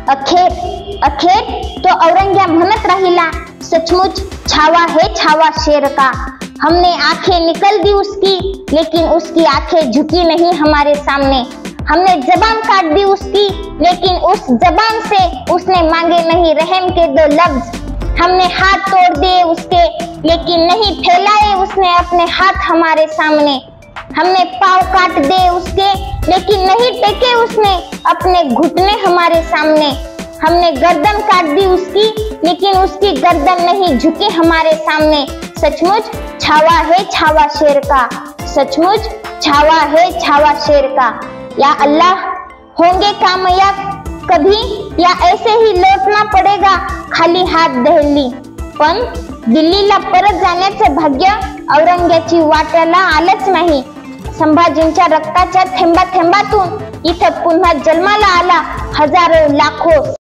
अखेर तो औरंग्या म्हणत राहिला, सचमुच छावा है छावा शेर का। हमने आंखें निकल दी उसकी, लेकिन उसकी आंखें झुकी नहीं हमारे सामने। हमने जबान काट दी उसकी, लेकिन उस जबान से उसने मांगे नहीं रहम के दो लफ्ज। हमने हाथ तोड़ दिए उसके, लेकिन नहीं फैलाए उसने अपने हाथ हमारे सामने। हमने पाँव काट दिए उसके, लेकिन नहीं टेके उसने अपने घुटने हमारे सामने। हमने गर्दन काट दी उसकी, लेकिन उसकी गर्दन नहीं झुकी हमारे सामने। सचमुच छावा है छावा शेर का, सचमुच छावा है छावा शेर का। या अल्लाह, होंगे कामयाब कभी या ऐसे ही लौटना पडेगा खाली हात दहली। पण दिल्लीला परत जाण्याचे भाग्य औरंग्याची वाट्याला आलंच नाही। संभाजींच्या रक्ताच्या थेंबा थेंबातून इथं पुन्हा जन्माला आला हजारो लाखो